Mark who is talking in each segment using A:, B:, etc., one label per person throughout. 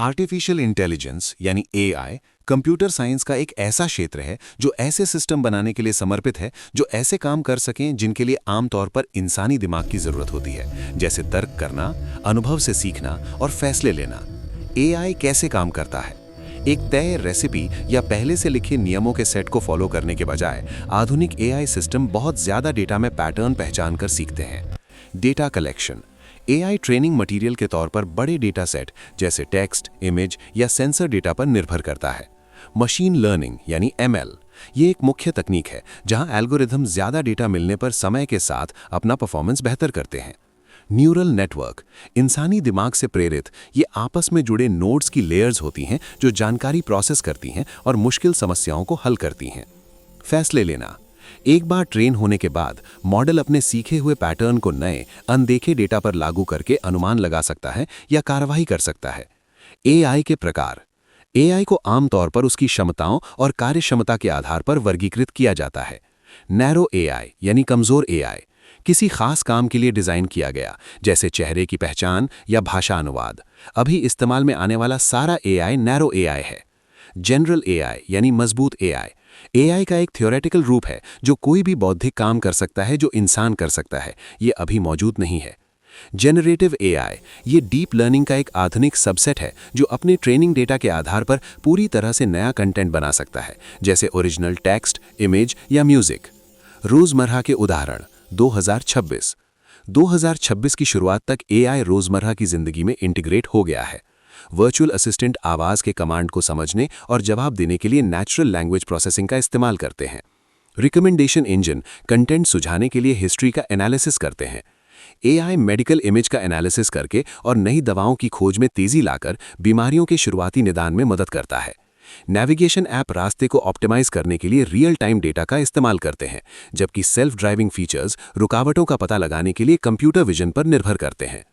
A: Artificial intelligence यानी AI computer science का एक ऐसा क्षेत्र है जो ऐसे सिस्टम बनाने के लिए समर्पित है जो ऐसे काम कर सकें जिनके लिए आमतौर पर इंसानी दिमाग की जरूरत होती है, जैसे तर्क करना, अनुभव से सीखना और फैसले लेना। एआई कैसे काम करता है? एक तय रेसिपी या पहले से लिखे नियमों के सेट को फॉलो करने के बजाय आधुनिक एआई सिस्टम बहुत ज्यादा डेटा में पैटर्न पहचान कर सीखते हैं। Data collection AI training material के तौर पर बड़े डेटा सेट जैसे टेक्स्ट, इमेज या सेंसर डेटा पर निर्भर करता है। मशीन लर्निंग यानी एमएल ये एक मुख्य तकनीक है जहां एल्गोरिथम ज्यादा डेटा मिलने पर समय के साथ अपना परफॉर्मेंस बेहतर करते हैं। न्यूरल नेटवर्क इंसानी दिमाग से प्रेरित ये आपस में जुड़े नोड्स की लेयर्स होती हैं जो जानकारी प्रोसेस करती हैं और मुश्किल समस्याओं को हल करती हैं। फैसले लेना एक बार ट्रेन होने के बाद मॉडल अपने सीखे हुए पैटर्न को नए अनदेखे डेटा पर लागू करके अनुमान लगा सकता है या कार्रवाई कर सकता है। एआई के प्रकार एआई को आमतौर पर उसकी क्षमताओं और कार्यक्षमता के आधार पर वर्गीकृत किया जाता है। नैरो एआई यानी कमजोर एआई किसी खास काम के लिए डिजाइन किया गया, जैसे चेहरे की पहचान या भाषा अनुवाद। अभी इस्तेमाल में आने वाला सारा एआई नैरो एआई है। जनरल एआई यानी मजबूत एआई एआई का एक थ्योरेटिकल रूप है जो कोई भी बौद्धिक काम कर सकता है जो इंसान कर सकता है। ये अभी मौजूद नहीं है। जेनरेटिव एआई ये डीप लर्निंग का एक आधुनिक सबसेट है जो अपने ट्रेनिंग डेटा के आधार पर पूरी तरह से नया कंटेंट बना सकता है, जैसे ओरिजिनल टेक्स्ट, इमेज या म्यूजिक। रोजमर्रा के उदाहरण 2026 की शुरुआत तक एआई रोजमर्रा की जिंदगी में इंटीग्रेट हो गया है। वर्चुअल असिस्टेंट आवाज के कमांड को समझने और जवाब देने के लिए नेचुरल लैंग्वेज प्रोसेसिंग का इस्तेमाल करते हैं। रिकमेंडेशन इंजन कंटेंट सुझाने के लिए हिस्ट्री का एनालिसिस करते हैं। एआई मेडिकल इमेज का एनालिसिस करके और नई दवाओं की खोज में तेजी लाकर बीमारियों के शुरुआती निदान में मदद करता है। नेविगेशन ऐप रास्ते को ऑप्टिमाइज करने के लिए रियल टाइम डेटा का इस्तेमाल करते हैं, जबकि सेल्फ ड्राइविंग फीचर्स रुकावटों का पता लगाने के लिए कंप्यूटर विजन पर निर्भर करते हैं।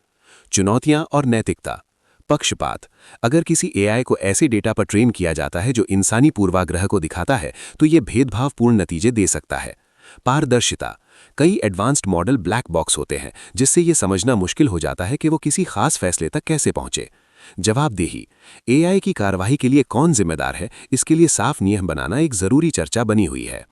A: चुनौतियां और नैतिकता पक्षपात अगर किसी एआई को ऐसे डेटा पर ट्रेन किया जाता है जो इंसानी पूर्वाग्रह को दिखाता है तो ये भेदभावपूर्ण नतीजे दे सकता है। पारदर्शिता कई एडवांस्ड मॉडल ब्लैक बॉक्स होते हैं जिससे ये समझना मुश्किल हो जाता है कि वो किसी खास फैसले तक कैसे पहुंचे। जवाबदेही एआई की कार्रवाई के लिए कौन जिम्मेदार है, इसके लिए साफ नियम बनाना एक जरूरी चर्चा बनी हुई है।